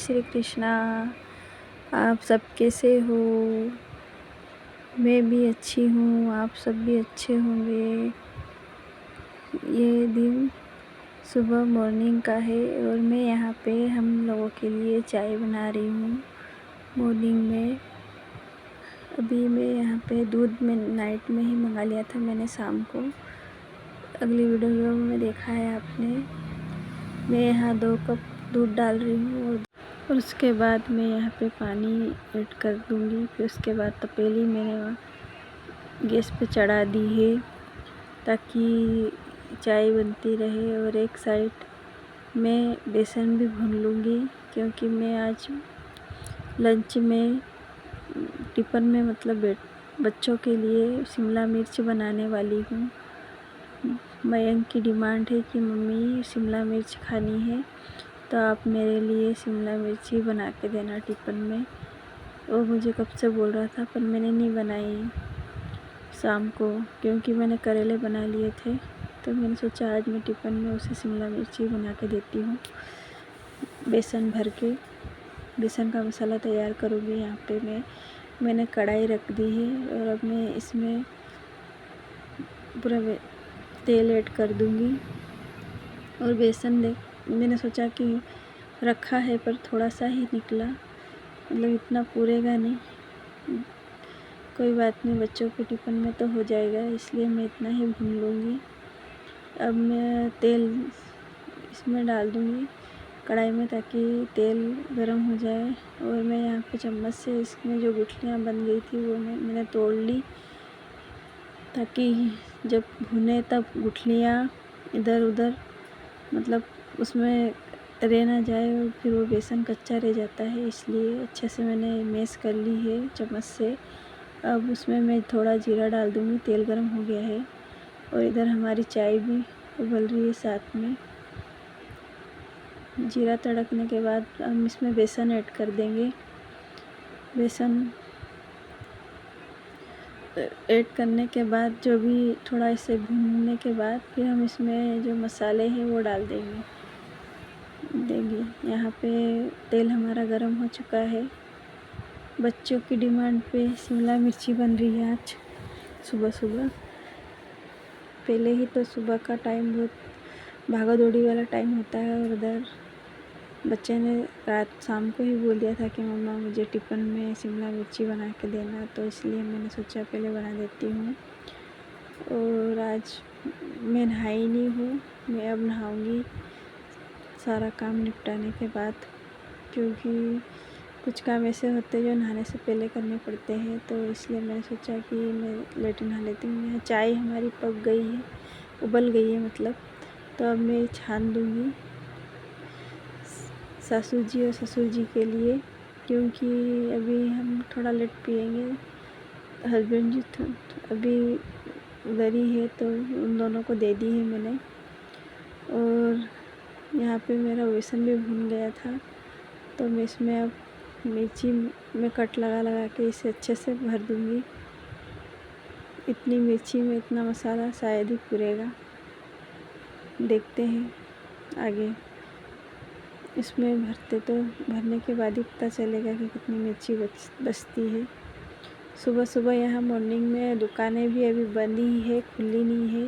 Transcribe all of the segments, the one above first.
श्री कृष्णा। आप सब कैसे हो? मैं भी अच्छी हूँ, आप सब भी अच्छे होंगे। ये दिन सुबह मॉर्निंग का है और मैं यहाँ पे हम लोगों के लिए चाय बना रही हूँ मॉर्निंग में। अभी मैं यहाँ पे दूध में नाइट में ही मंगा लिया था मैंने शाम को। अगली वीडियो में देखा है आपने। मैं यहाँ 2 कप दूध डाल रही हूँ और उसके बाद मैं यहाँ पे पानी ऐड कर दूँगी। फिर उसके बाद तपेली मैंने गैस पे चढ़ा दी है ताकि चाय बनती रहे। और एक साइड मैं बेसन भी भून लूँगी क्योंकि मैं आज लंच में टिफ़िन में मतलब बच्चों के लिए शिमला मिर्च बनाने वाली हूँ। मयंक की डिमांड है कि मम्मी शिमला मिर्च खानी है तो आप मेरे लिए शिमला मिर्च ही बना के देना टिफ़िन में। वो मुझे कब से बोल रहा था पर मैंने नहीं बनाई शाम को क्योंकि मैंने करेले बना लिए थे। तो मैंने सोचा आज मैं टिफ़िन में उसे शिमला मिर्च ही बना के देती हूँ। बेसन भर के बेसन का मसाला तैयार करूँगी। यहाँ पे मैंने कढ़ाई रख दी है और अब मैं इसमें पूरा तेल ऐड कर दूँगी। और बेसन मैंने सोचा कि रखा है पर थोड़ा सा ही निकला, मतलब इतना पूरेगा नहीं। कोई बात नहीं, बच्चों के टिफ़िन में तो हो जाएगा, इसलिए मैं इतना ही भून लूँगी। अब मैं तेल इसमें डाल दूँगी कढ़ाई में ताकि तेल गरम हो जाए। और मैं यहाँ पे चम्मच से इसमें जो गुठलियाँ बन गई थी वो मैंने तोड़ ली ताकि जब भुने तब गुठलियाँ इधर उधर मतलब उसमें रह ना जाए और फिर वो बेसन कच्चा रह जाता है, इसलिए अच्छे से मैंने मैश कर ली है चम्मच से। अब उसमें मैं थोड़ा जीरा डाल दूँगी। तेल गरम हो गया है और इधर हमारी चाय भी उबल रही है साथ में। जीरा तड़कने के बाद हम इसमें बेसन ऐड कर देंगे। बेसन ऐड करने के बाद जो भी थोड़ा इसे भूनने के बाद फिर हम इसमें जो मसाले हैं वो डाल देंगे। यहाँ पे तेल हमारा गरम हो चुका है। बच्चों की डिमांड पे शिमला मिर्ची बन रही है आज सुबह सुबह। पहले ही तो सुबह का टाइम बहुत भागा दौड़ी वाला टाइम होता है और उधर बच्चे ने शाम को ही बोल दिया था कि मम्मा मुझे टिफ़िन में शिमला मिर्ची बना के देना, तो इसलिए मैंने सोचा पहले बना देती हूँ। और आज मैं नहाई नहीं हूँ, मैं अब नहाऊँगी सारा काम निपटाने के बाद, क्योंकि कुछ काम ऐसे होते हैं जो नहाने से पहले करने पड़ते हैं, तो इसलिए मैंने सोचा कि मैं लेट नहा लेती हूँ। यहाँ चाय हमारी पक गई है, उबल गई है मतलब, तो अब मैं छान दूँगी सासू जी और ससुर जी के लिए, क्योंकि अभी हम थोड़ा लेट पिएंगे। हस्बैंड जी अभी उधर ही है तो उन दोनों को दे दी है मैंने। और यहाँ पे मेरा बेसन भी भून गया था तो मैं इसमें अब मिर्ची में कट लगा के इसे अच्छे से भर दूँगी। इतनी मिर्ची में इतना मसाला शायद ही पूरेगा, देखते हैं आगे। इसमें भरने के बाद ही पता चलेगा कि कितनी मिर्ची बचती है। सुबह सुबह यहाँ मॉर्निंग में दुकानें भी अभी बंद ही है, खुली नहीं है।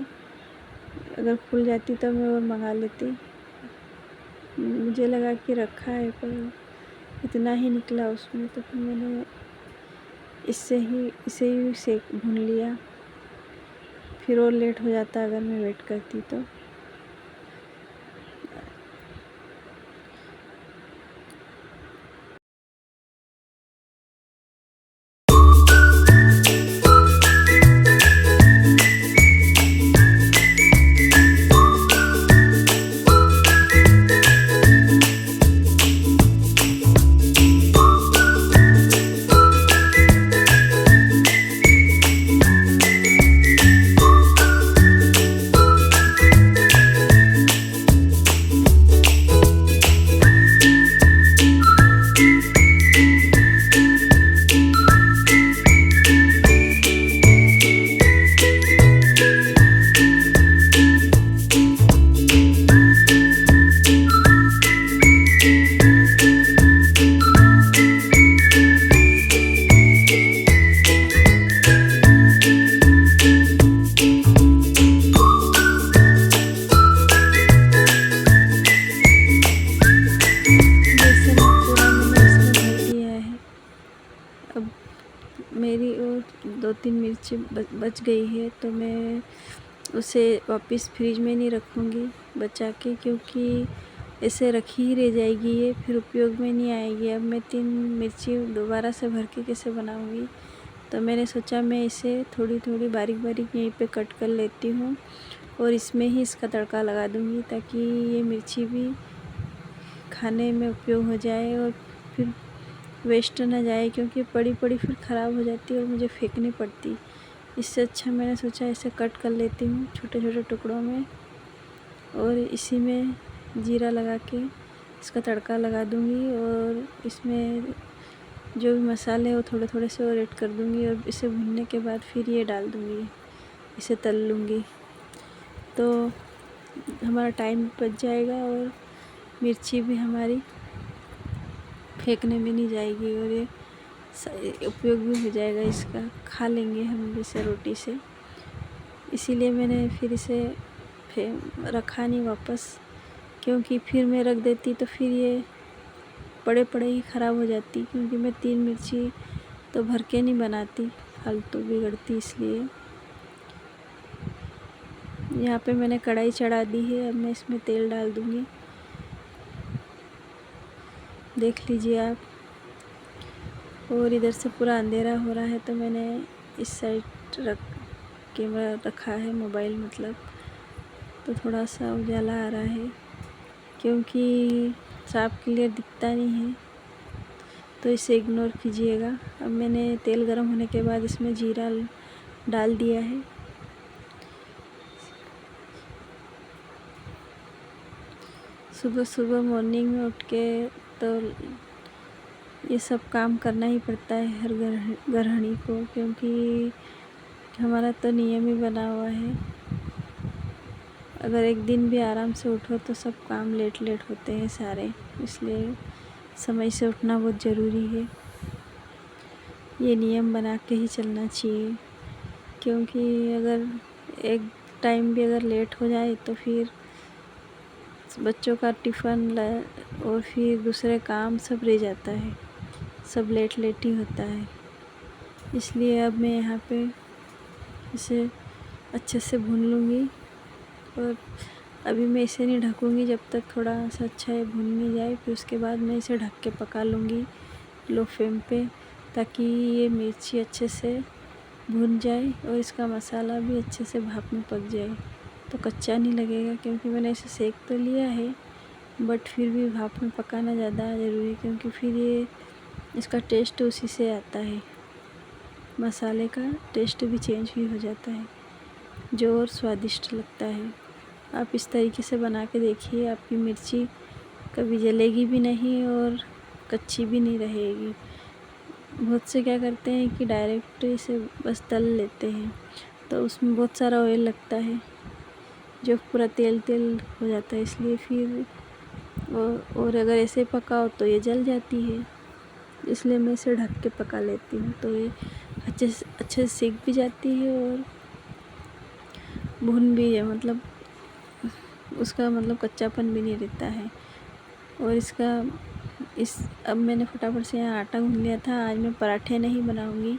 अगर खुल जाती तो मैं और मंगा लेती। मुझे लगा कि रखा है पर इतना ही निकला उसमें, तो फिर मैंने इसे ही भून लिया। फिर और लेट हो जाता अगर मैं वेट करती तो। अब मेरी और 2-3 मिर्ची बच गई है, तो मैं उसे वापस फ्रिज में नहीं रखूँगी बचा के, क्योंकि ऐसे रखी ही रह जाएगी, ये फिर उपयोग में नहीं आएगी। अब मैं 3 मिर्ची दोबारा से भर के कैसे बनाऊँगी। तो मैंने सोचा मैं इसे थोड़ी थोड़ी बारीक बारीक यहीं पे कट कर लेती हूँ और इसमें ही इसका तड़का लगा दूँगी, ताकि ये मिर्ची भी खाने में उपयोग हो जाए और फिर वेस्ट ना जाए, क्योंकि पड़ी पड़ी फिर ख़राब हो जाती है और मुझे फेंकनी पड़ती। इससे अच्छा मैंने सोचा इसे कट कर लेती हूँ छोटे छोटे टुकड़ों में और इसी में जीरा लगा के इसका तड़का लगा दूँगी और इसमें जो भी मसाले हैं वो थोड़े थोड़े से और ऐड कर दूँगी और इसे भुनने के बाद फिर ये डाल दूँगी, इसे तल लूँगी। तो हमारा टाइम बच जाएगा और मिर्ची भी हमारी फेंकने में नहीं जाएगी और ये उपयोग भी हो जाएगा, इसका खा लेंगे हम इसे रोटी से। इसीलिए मैंने फिर इसे रखा नहीं वापस, क्योंकि फिर मैं रख देती तो फिर ये पड़े पड़े ही ख़राब हो जाती, क्योंकि मैं 3 मिर्ची तो भर के नहीं बनाती, फालतू बिगड़ती। इसलिए यहाँ पे मैंने कढ़ाई चढ़ा दी है, अब मैं इसमें तेल डाल दूँगी। देख लीजिए आप। और इधर से पूरा अंधेरा हो रहा है, तो मैंने इस साइड कैमरा रखा है, मोबाइल मतलब, तो थोड़ा सा उजाला आ रहा है, क्योंकि साफ क्लियर दिखता नहीं है, तो इसे इग्नोर कीजिएगा। अब मैंने तेल गर्म होने के बाद इसमें जीरा डाल दिया है। सुबह सुबह मॉर्निंग में उठ के तो ये सब काम करना ही पड़ता है हर गृहिणी को, क्योंकि हमारा तो नियम ही बना हुआ है। अगर एक दिन भी आराम से उठो तो सब काम लेट लेट होते हैं सारे, इसलिए समय से उठना बहुत ज़रूरी है। ये नियम बना के ही चलना चाहिए, क्योंकि अगर एक टाइम भी अगर लेट हो जाए तो फिर बच्चों का टिफ़िन और फिर दूसरे काम सब रह जाता है, सब लेट लेट ही होता है। इसलिए अब मैं यहाँ पे इसे अच्छे से भून लूँगी और अभी मैं इसे नहीं ढकूँगी जब तक थोड़ा सा अच्छा ये भून नहीं जाए। फिर उसके बाद मैं इसे ढक के पका लूँगी लो फ्लेम पे, ताकि ये मिर्ची अच्छे से भून जाए और इसका मसाला भी अच्छे से भाप में पक जाए, तो कच्चा नहीं लगेगा। क्योंकि मैंने इसे सेक तो लिया है, बट फिर भी भाप में पकाना ज़्यादा ज़रूरी है, क्योंकि फिर ये इसका टेस्ट उसी से आता है, मसाले का टेस्ट भी चेंज भी हो जाता है, जो और स्वादिष्ट लगता है। आप इस तरीके से बना के देखिए, आपकी मिर्ची कभी जलेगी भी नहीं और कच्ची भी नहीं रहेगी। बहुत से क्या करते हैं कि डायरेक्ट इसे बस तल लेते हैं, तो उसमें बहुत सारा ऑयल लगता है, जो पूरा तेल तेल हो जाता है। इसलिए फिर और अगर ऐसे पकाओ तो ये जल जाती है, इसलिए मैं इसे ढक के पका लेती हूँ, तो ये अच्छे से सीख भी जाती है और भुन भी है, मतलब उसका मतलब कच्चापन भी नहीं रहता है। और अब मैंने फटाफट से यहाँ आटा गूँध लिया था। आज मैं पराठे नहीं बनाऊँगी,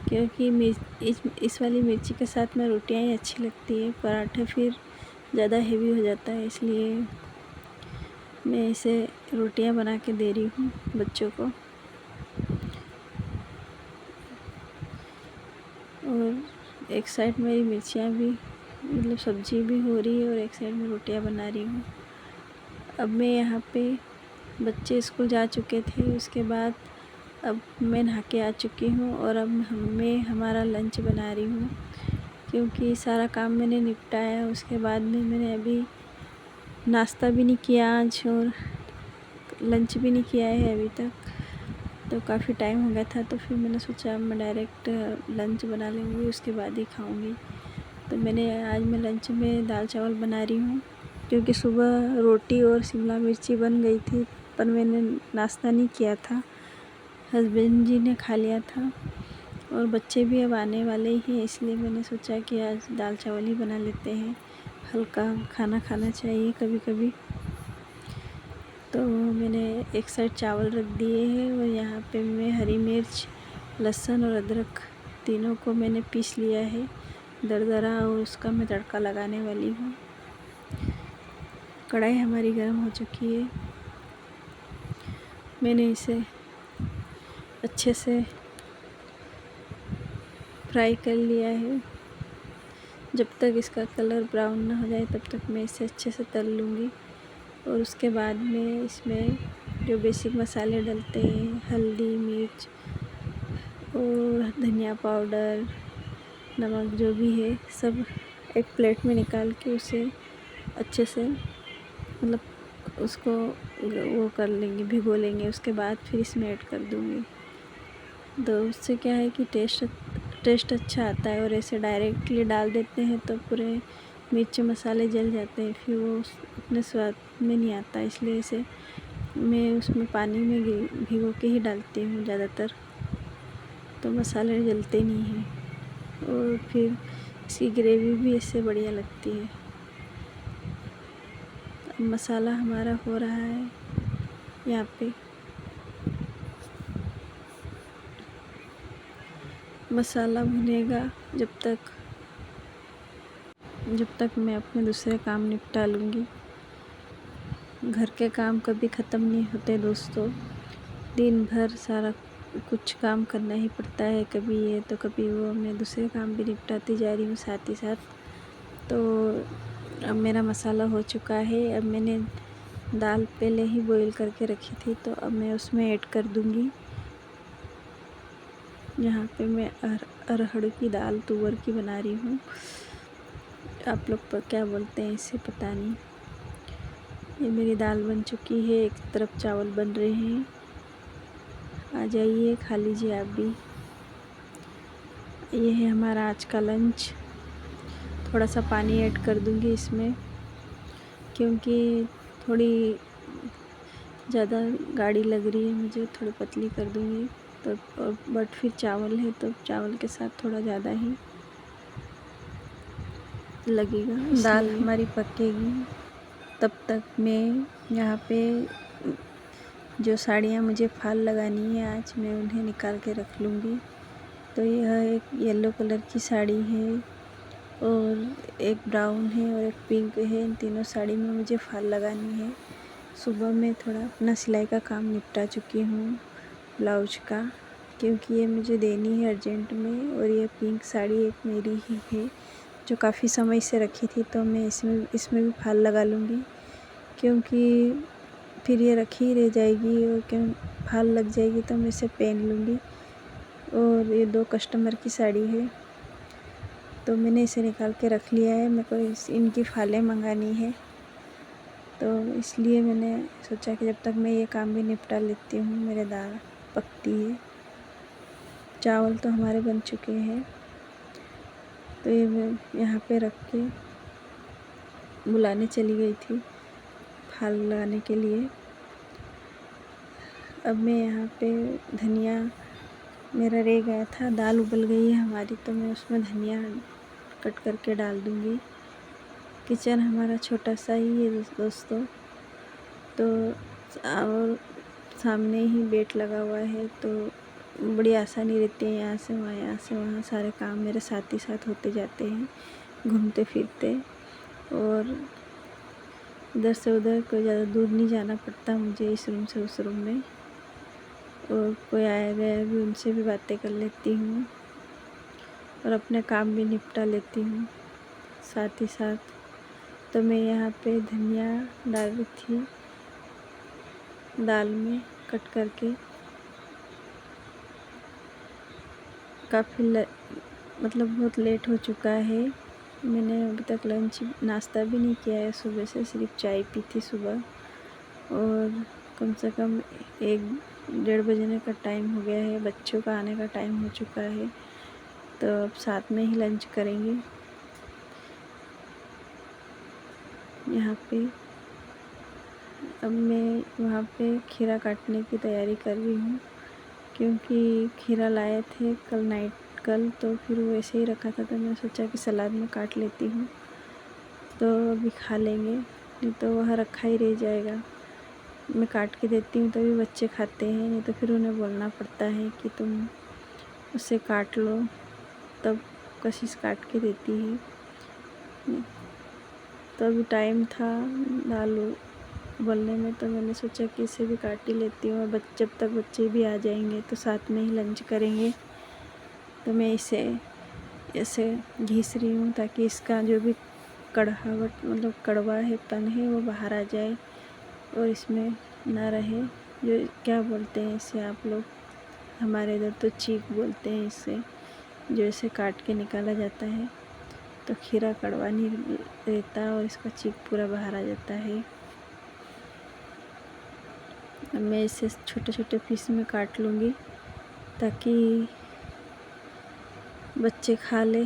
क्योंकि इस वाली मिर्ची के साथ में रोटियाँ ही अच्छी लगती है, पराठे फिर ज़्यादा हेवी हो जाता है। इसलिए मैं इसे रोटियाँ बना के दे रही हूँ बच्चों को। और एक साइड मेरी मिर्चियाँ भी मतलब सब्जी भी हो रही है और एक साइड में रोटियाँ बना रही हूँ। अब मैं यहाँ पे बच्चे स्कूल जा चुके थे, उसके बाद अब मैं नहा के आ चुकी हूँ और अब मैं हमारा लंच बना रही हूँ, क्योंकि सारा काम मैंने निपटाया। उसके बाद में मैंने अभी नाश्ता भी नहीं किया आज और लंच भी नहीं किया है अभी तक, तो काफ़ी टाइम हो गया था। तो फिर मैंने सोचा मैं डायरेक्ट लंच बना लूँगी, उसके बाद ही खाऊँगी। तो आज मैं लंच में दाल चावल बना रही हूँ, क्योंकि सुबह रोटी और शिमला मिर्ची बन गई थी, पर मैंने नाश्ता नहीं किया था, हस्बैंड जी ने खा लिया था और बच्चे भी अब आने वाले ही हैं। इसलिए मैंने सोचा कि आज दाल चावल ही बना लेते हैं, हल्का खाना खाना चाहिए कभी कभी। तो मैंने एक साइड चावल रख दिए हैं और यहाँ पे मैं हरी मिर्च लहसुन और अदरक तीनों को मैंने पीस लिया है दरदरा, और उसका मैं तड़का लगाने वाली हूँ। कढ़ाई हमारी गर्म हो चुकी है। मैंने इसे अच्छे से फ्राई कर लिया है। जब तक इसका कलर ब्राउन ना हो जाए तब तक मैं इसे अच्छे से तल लूँगी। और उसके बाद में इसमें जो बेसिक मसाले डलते हैं, हल्दी, मिर्च और धनिया पाउडर, नमक, जो भी है सब एक प्लेट में निकाल के उसे अच्छे से मतलब उसको वो कर लेंगे, भिगो लेंगे। उसके बाद फिर इसमें ऐड कर दूँगी। तो उससे क्या है कि टेस्ट अच्छा आता है। और ऐसे डायरेक्टली डाल देते हैं तो पूरे मिर्च मसाले जल जाते हैं, फिर वो अपने स्वाद में नहीं आता। इसलिए इसे मैं उसमें पानी में भिगो के ही डालती हूँ ज़्यादातर, तो मसाले जलते नहीं हैं और फिर इसकी ग्रेवी भी इससे बढ़िया लगती है। अब मसाला हमारा हो रहा है यहाँ पे। मसाला भुनेगा जब तक मैं अपने दूसरे काम निपटा लूँगी। घर के काम कभी ख़त्म नहीं होते दोस्तों। दिन भर सारा कुछ काम करना ही पड़ता है, कभी ये तो कभी वो। मैं दूसरे काम भी निपटाती जा रही हूँ साथ ही साथ। तो अब मेरा मसाला हो चुका है। अब मैंने दाल पहले ही बॉईल करके रखी थी, तो अब मैं उसमें ऐड कर दूँगी। यहाँ पे मैं अरहर की दाल, तुअर की बना रही हूँ। आप लोग पर क्या बोलते हैं इसे पता नहीं। ये मेरी दाल बन चुकी है, एक तरफ चावल बन रहे हैं। आ जाइए, खा लीजिए आप भी। ये है हमारा आज का लंच। थोड़ा सा पानी ऐड कर दूँगी इसमें, क्योंकि थोड़ी ज़्यादा गाढ़ी लग रही है मुझे, थोड़ी पतली कर दूँगी। तो बट फिर चावल है तो चावल के साथ थोड़ा ज़्यादा ही लगेगा। दाल हमारी पकेगी तब तक मैं यहाँ पे जो साड़ियाँ मुझे फाल लगानी है आज, मैं उन्हें निकाल के रख लूँगी। तो यह एक येलो कलर की साड़ी है और एक ब्राउन है और एक पिंक है। इन तीनों साड़ी में मुझे फाल लगानी है। सुबह में थोड़ा अपना सिलाई का काम निपटा चुकी हूँ ब्लाउज का, क्योंकि ये मुझे देनी है अर्जेंट में। और ये पिंक साड़ी एक मेरी ही है जो काफ़ी समय से रखी थी, तो मैं इसमें भी फाल लगा लूँगी, क्योंकि फिर ये रखी ही रह जाएगी और क्यों फाल लग जाएगी तो मैं इसे पहन लूँगी। और ये 2 कस्टमर की साड़ी है, तो मैंने इसे निकाल के रख लिया है। मेरे को इनकी फालें मंगानी है, तो इसलिए मैंने सोचा कि जब तक मैं ये काम भी निपटा लेती हूँ। मेरे दाल पकती है। चावल तो हमारे बन चुके हैं, तो ये मैं यहाँ पे रख के बुलाने चली गई थी फाल लगाने के लिए। अब मैं यहाँ पे धनिया मेरा रह गया था, दाल उबल गई है हमारी, तो मैं उसमें धनिया कट करके डाल दूँगी। किचन हमारा छोटा सा ही है दोस्तों, तो और सामने ही बेड लगा हुआ है, तो बड़ी आसानी रहती है। यहाँ से वहाँ सारे काम मेरे साथ ही साथ होते जाते हैं घूमते फिरते। और इधर से उधर कोई ज़्यादा दूर नहीं जाना पड़ता मुझे, इस रूम से उस रूम में। और कोई आया गया भी, उनसे भी बातें कर लेती हूँ और अपने काम भी निपटा लेती हूँ साथ ही साथ। तो मैं यहाँ पे धनिया डाल रही थी दाल में कट करके। काफ़ी मतलब बहुत लेट हो चुका है। मैंने अभी तक लंच नाश्ता भी नहीं किया है, सुबह से सिर्फ चाय पी थी सुबह। और कम से कम 1-1:30 बजने का टाइम हो गया है, बच्चों का आने का टाइम हो चुका है, तो अब साथ में ही लंच करेंगे। यहाँ पे अब मैं वहाँ पे खीरा काटने की तैयारी कर रही हूँ, क्योंकि खीरा लाए थे कल, तो फिर वो ऐसे ही रखा था, तो मैं सोचा कि सलाद में काट लेती हूँ, तो अभी खा लेंगे, नहीं तो वह रखा ही रह जाएगा। मैं काट के देती हूँ तभी बच्चे खाते हैं, नहीं तो फिर उन्हें बोलना पड़ता है कि तुम उसे काट लो, तब कशिश काट के देती है। तो अभी टाइम था दाल उबलने में, तो मैंने सोचा कि इसे भी काट ही लेती हूँ। जब तक बच्चे भी आ जाएंगे तो साथ में ही लंच करेंगे। तो मैं इसे ऐसे घिस रही हूँ ताकि इसका जो भी कड़वाहट मतलब कड़वापन है वो बाहर आ जाए और इसमें ना रहे। जो क्या बोलते हैं इसे आप लोग, हमारे इधर तो चीक बोलते हैं इसे, जो इसे काट के निकाला जाता है तो खीरा कड़वा नहीं रहता और इसका चीक पूरा बाहर आ जाता है। अब मैं इसे छोटे छोटे पीस में काट लूँगी ताकि बच्चे खा ले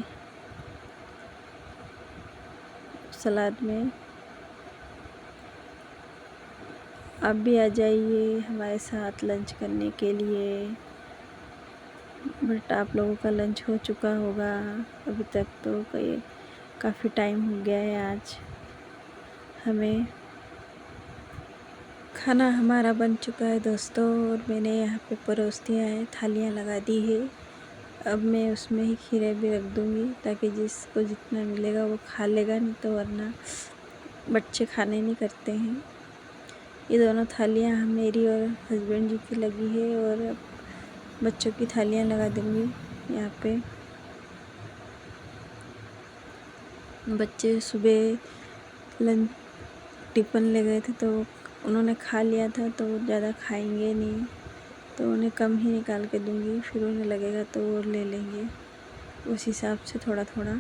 सलाद में। आप भी आ जाइए हमारे साथ लंच करने के लिए। बट आप लोगों का लंच हो चुका होगा अभी तक, तो काफ़ी टाइम हो गया है। आज हमें खाना हमारा बन चुका है दोस्तों, और मैंने यहाँ पे परोस दिया है, थालियाँ लगा दी है। अब मैं उसमें ही खीरे भी रख दूँगी ताकि जिसको जितना मिलेगा वो खा लेगा, नहीं तो वरना बच्चे खाने नहीं करते हैं। ये दोनों थालियाँ मेरी और हस्बैंड जी की लगी है, और अब बच्चों की थालियाँ लगा दूँगी यहाँ पे। बच्चे सुबह लंच टिफ़िन ले गए थे तो उन्होंने खा लिया था, तो वो ज़्यादा खाएंगे नहीं, तो उन्हें कम ही निकाल के दूँगी। फिर उन्हें लगेगा तो और ले लेंगे, उस हिसाब से थोड़ा थोड़ा।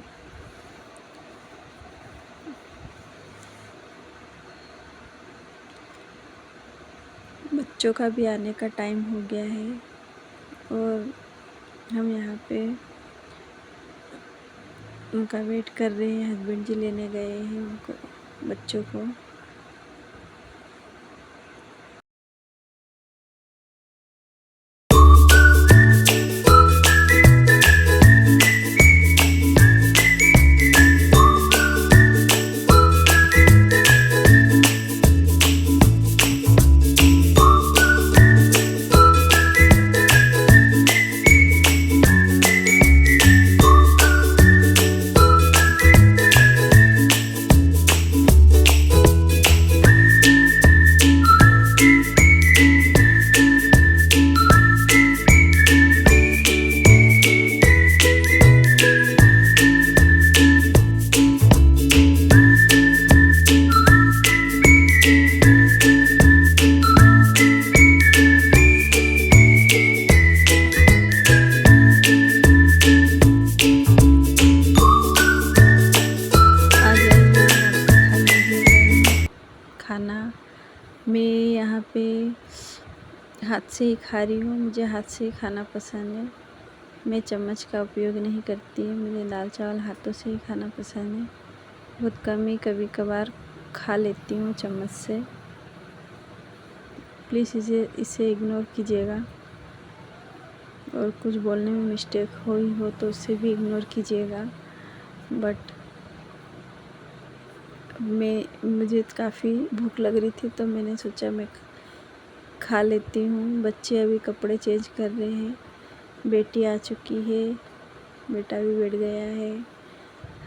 बच्चों का भी आने का टाइम हो गया है और हम यहाँ पे उनका वेट कर रहे हैं। हस्बैंड जी लेने गए हैं उनको, बच्चों को। खाना मैं यहाँ पे हाथ से ही खा रही हूँ। मुझे हाथ से ही खाना पसंद है, मैं चम्मच का उपयोग नहीं करती। मुझे दाल चावल हाथों से ही खाना पसंद है। बहुत कम ही कभी कभार खा लेती हूँ चम्मच से। प्लीज़ इसे इग्नोर कीजिएगा, और कुछ बोलने में मिस्टेक हुई हो तो उसे भी इग्नोर कीजिएगा। बट मुझे काफ़ी भूख लग रही थी तो मैंने सोचा मैं खा लेती हूँ। बच्चे अभी कपड़े चेंज कर रहे हैं, बेटी आ चुकी है, बेटा भी बैठ गया है,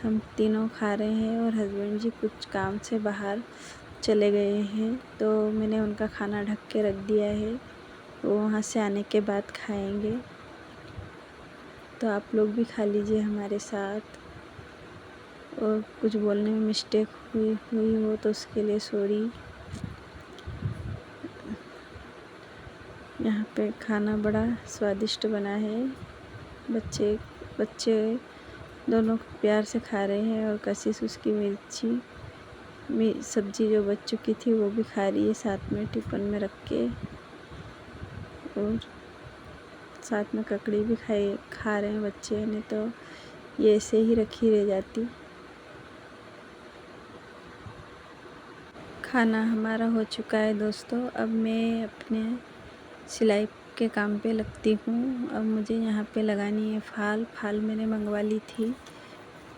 हम तीनों खा रहे हैं, और हस्बैंड जी कुछ काम से बाहर चले गए हैं तो मैंने उनका खाना ढक के रख दिया है, वो वहाँ से आने के बाद खाएंगे। तो आप लोग भी खा लीजिए हमारे साथ, और कुछ बोलने में मिस्टेक हुई हो तो उसके लिए सॉरी। यहाँ पे खाना बड़ा स्वादिष्ट बना है। बच्चे दोनों प्यार से खा रहे हैं, और कशिश उसकी सब्ज़ी जो बच चुकी थी वो भी खा रही है साथ में टिफ़िन में रख के, और साथ में ककड़ी भी खा रहे हैं बच्चे, नहीं तो ये ऐसे ही रखी रह जाती। खाना हमारा हो चुका है दोस्तों। अब मैं अपने सिलाई के काम पे लगती हूँ। अब मुझे यहाँ पे लगानी है फाल मैंने मंगवा ली थी।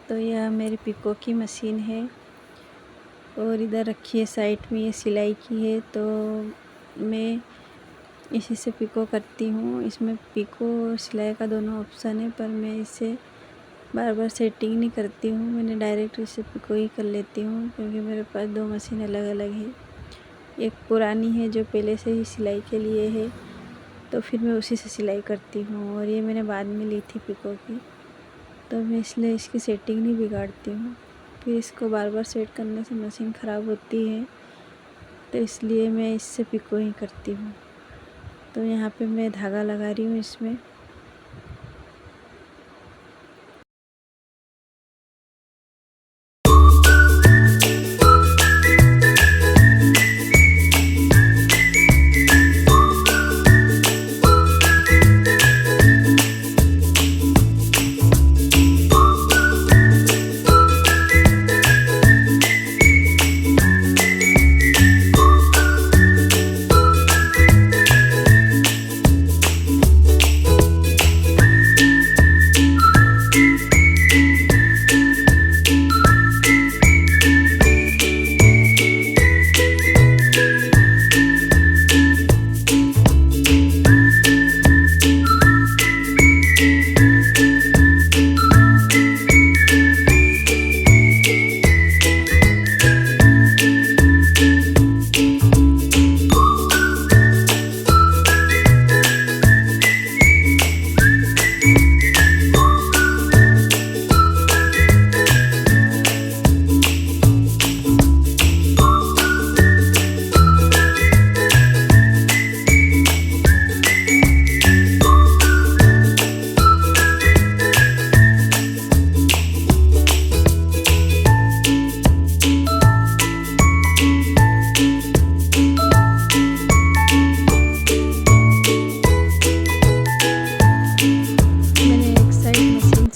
तो यह मेरी पिको की मशीन है, और इधर रखी है साइड में ये सिलाई की है। तो मैं इसी से पिको करती हूँ। इसमें पिको और सिलाई का दोनों ऑप्शन है, पर मैं इसे बार बार सेटिंग नहीं करती हूँ। मैंने डायरेक्ट इसे पिको ही कर लेती हूँ, क्योंकि मेरे पास 2 मशीन अलग अलग है। एक पुरानी है जो पहले से ही सिलाई के लिए है, तो फिर मैं उसी से सिलाई करती हूँ, और ये मैंने बाद में ली थी पिको की, तो मैं इसलिए इसकी सेटिंग नहीं बिगाड़ती हूँ। फिर इसको बार बार सेट करने से मशीन ख़राब होती है, तो इसलिए मैं इससे पिको ही करती हूँ। तो यहाँ पे मैं धागा लगा रही हूँ इसमें।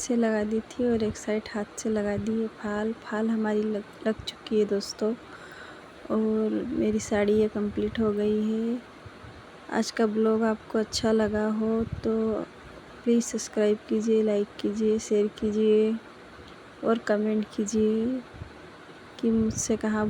से लगा दी थी और एक साइड हाथ से लगा दी है। फाल हमारी लग चुकी है दोस्तों, और मेरी साड़ी ये कंप्लीट हो गई है। आज का ब्लॉग आपको अच्छा लगा हो तो प्लीज़ सब्सक्राइब कीजिए, लाइक कीजिए, शेयर कीजिए और कमेंट कीजिए कि मुझसे कहाँ